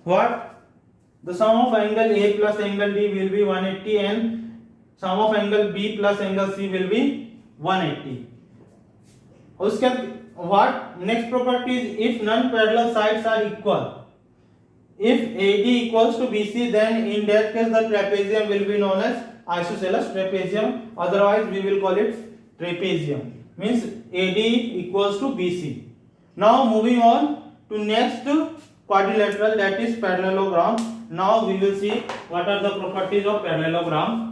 What? The sum of angle A plus angle D will be 180 and sum of angle B plus angle C will be 180. उसके what next property is if non-parallel sides are equal. If AD equals to BC, then in that case the trapezium will be known as isosceles trapezium. Otherwise, we will call it trapezium. Means AD equals to BC. Now moving on to next quadrilateral, that is parallelogram. Now we will see what are the properties of parallelogram.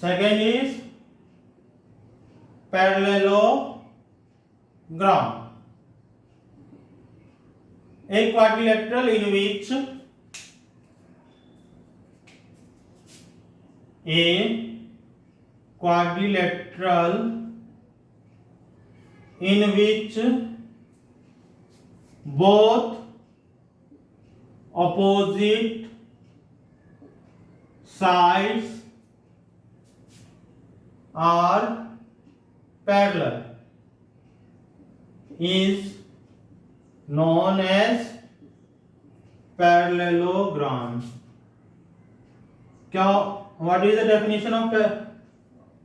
Second is parallelogram. A quadrilateral in which both opposite sides are parallel is known as parallelogram. What is the definition of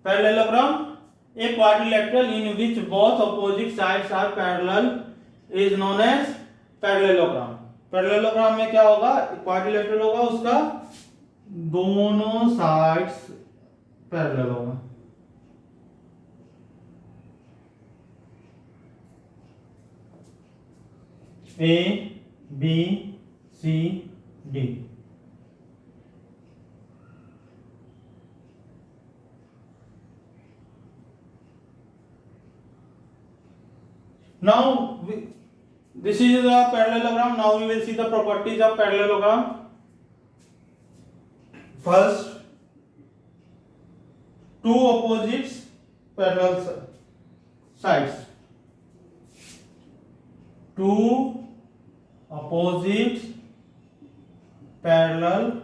parallelogram? A quadrilateral in which both opposite sides are parallel is known as parallelogram. Parallelogram में क्या होगा? Quadrilateral होगा, उसका दोनों sides parallel होगा. A, B, C, D. Now this is a parallelogram. Now we will see the properties of parallelogram. First, two opposites parallel sides. Two opposite parallel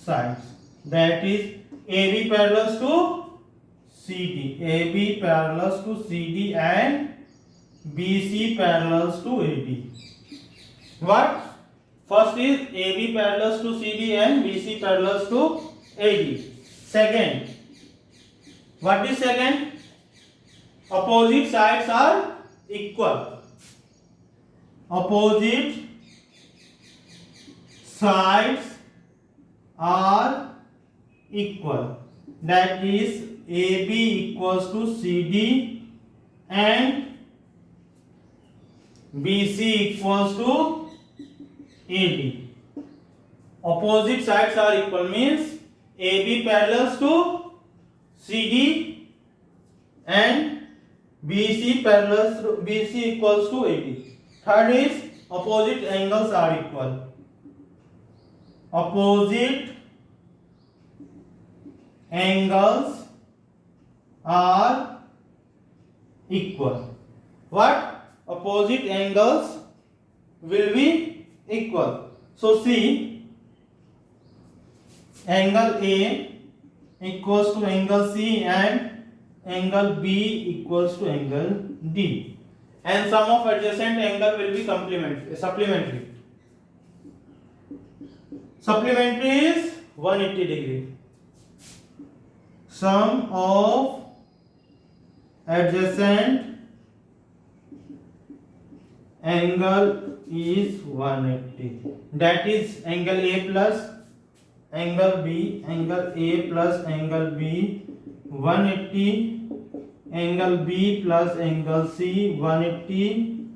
sides, that is AB parallels to CD, AB parallels to CD and BC parallels to AD. What? First is AB parallels to CD and BC parallels to AD. Second, what is second? Opposite sides are equal. Opposite sides are equal. That is AB equals to CD and BC equals to AD. Opposite sides are equal means AB parallels to CD and BC equals to AD. Third is opposite angles are equal. Opposite angles are equal. What? Opposite angles will be equal. So see, angle A equals to angle C and angle B equals to angle D. And sum of adjacent angle will be supplementary. Supplementary is 180 degree. Sum of adjacent angle is 180. That is angle A plus angle B, angle A plus angle B 180. Angle B plus angle C 180,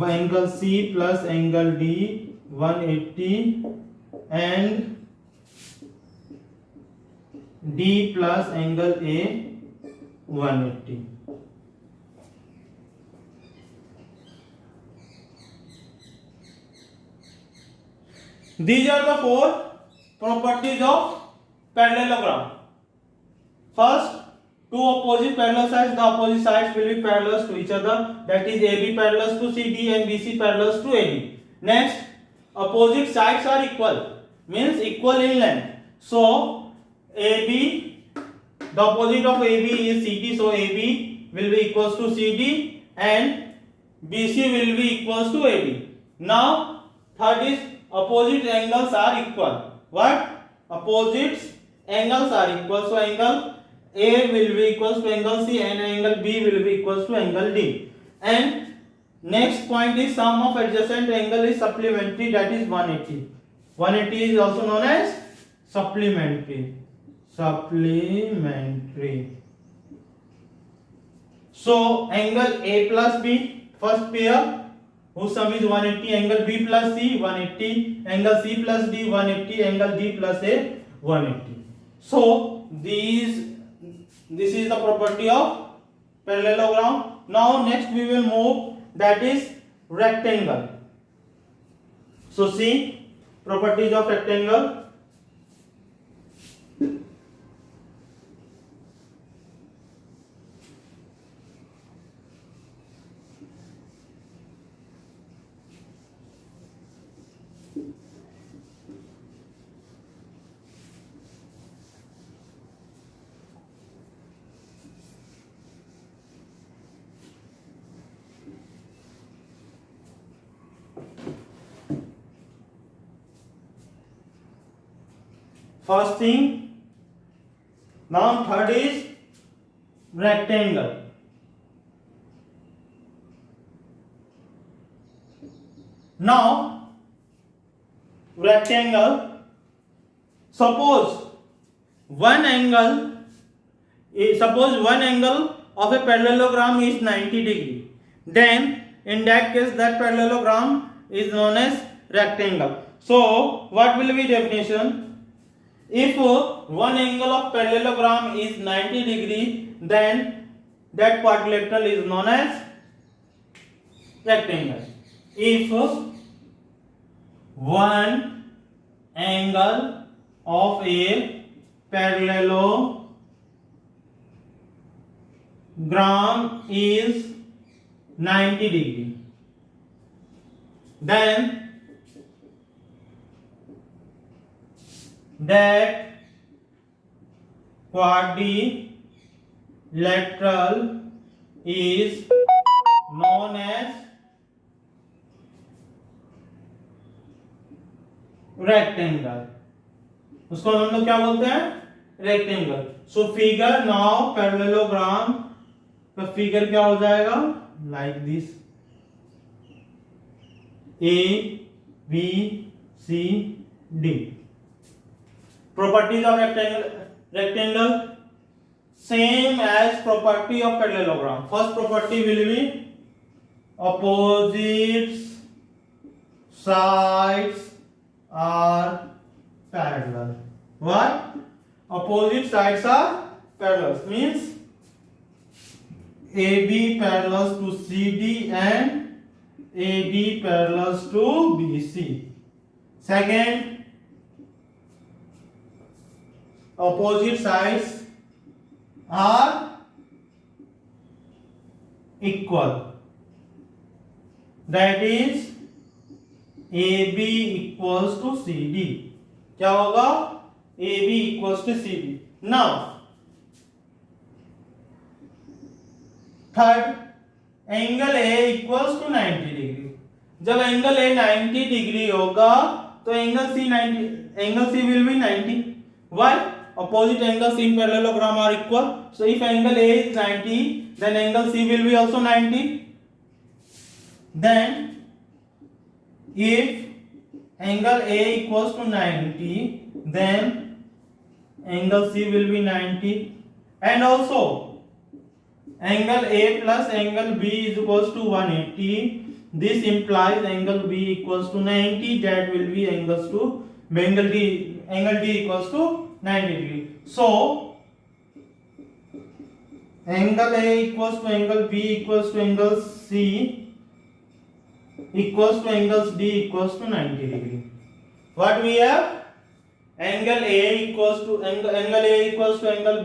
angle C plus angle D 180 and D plus angle A 180. These are the four properties of parallelogram. First, two opposite parallel sides, the opposite sides will be parallel to each other, that is AB parallel to CD and BC parallel to AD. Next, opposite sides are equal, means equal in length. So AB, the opposite of AB is CD, so AB will be equals to CD and BC will be equals to AD. Now third is opposite angles are equal. What? Opposite angles are equal, so angle A will be equals to angle C and angle B will be equals to angle D. And next point is sum of adjacent angle is supplementary, that is 180. 180 is also known as supplementary. So angle A plus B, first pair whose sum is 180, angle B plus C 180, angle C plus D 180, angle D plus A 180. So this is the property of parallelogram. Now next we will move, that is rectangle. So see properties of rectangle. First thing, now third is rectangle. Now rectangle, suppose one angle of a parallelogram is 90 degree, then in that case that parallelogram is known as rectangle. So what will be definition? If one angle of parallelogram is 90 degree, then that quadrilateral is known as rectangle. If one angle of a parallelogram is 90 degree, then that quadrilateral is known as rectangle. उसको हम लोग क्या बोलते हैं? Rectangle. So figure now parallelogram का figure क्या हो जाएगा? Like this, A B C D. Properties of rectangle same as property of parallelogram. First property will be opposite sides are parallel. What? Opposite sides are parallel means AB parallels to CD and AD parallels to BC. Second, opposite sides are equal, that is AB equals to CD. क्या होगा? AB equals to CD. Now third, angle A equals to 90 degree. जब angle A 90 degree होगा तो angle C will be 90. Why? Opposite angles in parallelogram are equal. So if angle A is 90, then angle C will be also 90. Then if angle A equals to 90, then angle C will be 90. And also angle A plus angle B is equals to 180. This implies angle B equals to 90. That will be angle D equals to 90 degree. So angle A equals to angle B equals to angle C equals to angle D equals to 90 degree. What we have? angle A equals to angle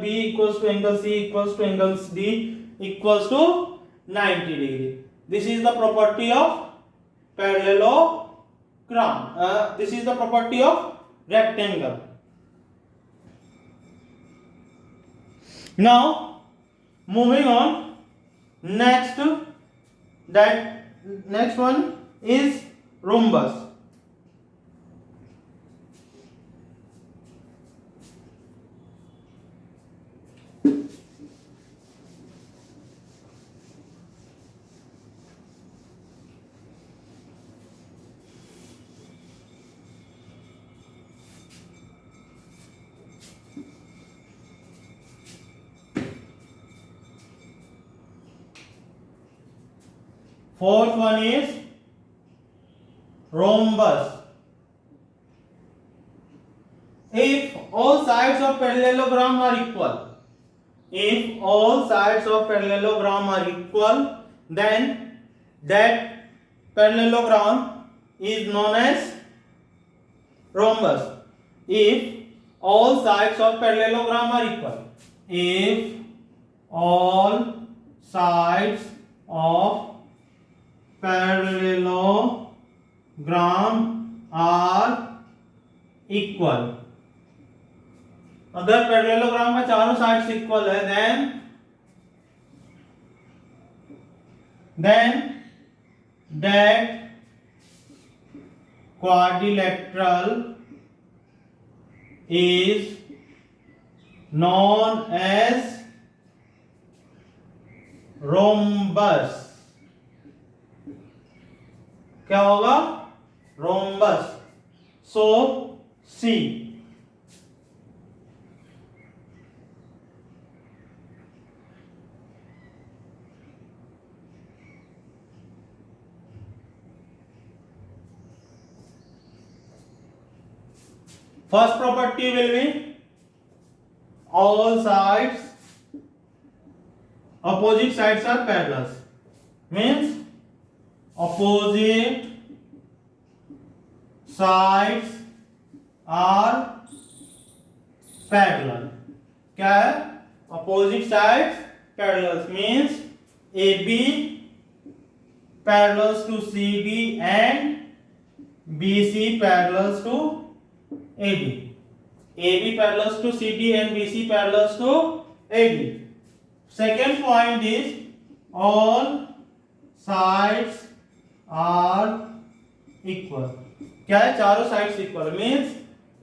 B equals to angle C equals to angle D equals to 90 degree. This is the property of parallelogram. This is the property of rectangle. Now moving on, next one is rhombus. Fourth one is rhombus. If all sides of parallelogram are equal, then that parallelogram is known as rhombus. If all sides of parallelogram are equal, if all sides of parallelogram are equal, अगर parallelogram का चारों sides equal है, then that quadrilateral is known as rhombus. क्या होगा? rhombus. So C. First property will be all sides, opposite sides are parallel. Means opposite sides are parallel. क्या है? Opposite sides parallel means AB parallels to CD and BC parallels to AD. AB parallels to CD and BC parallels to AD. Second point is all sides are equal. क्या है? चारों sides equal means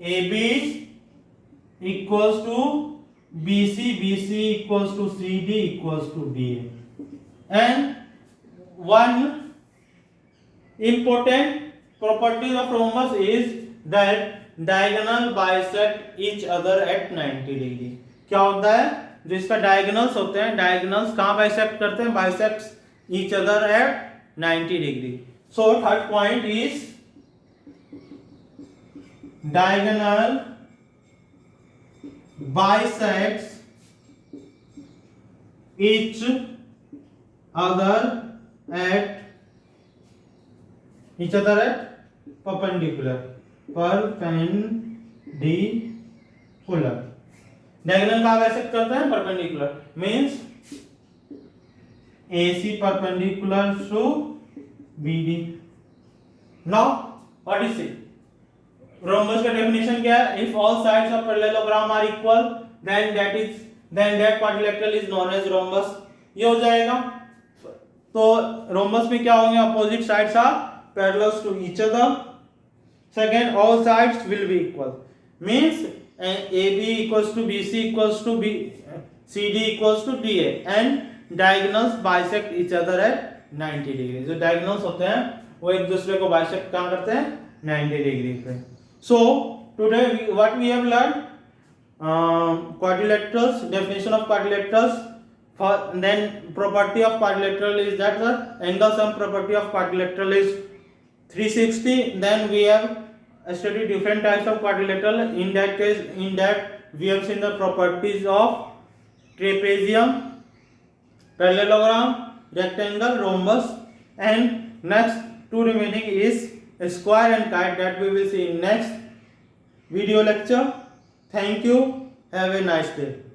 AB equals to BC, BC equals to CD equals to DA. And one important property of rhombus is that diagonal bisect each other at 90 degree. क्या होता है? जो इसका diagonals होते हैं, डायगोनल्स कहाँ बाइसेक्ट करते हैं? Bisects each other at 90 degree. So third point is diagonal bisects each other at perpendicular. Diagonal कहाँ बाइसेक्ट करते हैं? Perpendicular. Means AC perpendicular to BD. Now what is it? Rhombus का definition क्या है? If all sides of parallelogram are equal, then that quadrilateral is known as rhombus. ये हो जाएगा. तो rhombus में क्या होंगे? Opposite sides are parallel to each other. Second, all sides will be equal. Means AB equals to BC equals to CD equals to DA and diagonals bisect each other at 90 degree. जो diagonals होते हैं वो एक दूसरे को bisect कहाँ करते हैं? 90 degree पे. So today what we have learned, quadrilaterals, definition of quadrilaterals. Then property of quadrilateral is that the angle sum property of quadrilateral is 360. Then we have studied different types of quadrilateral. In that we have seen the properties of trapezium, parallelogram, rectangle, rhombus, and next two remaining is square and kite that we will see in next video lecture. Thank you. Have a nice day.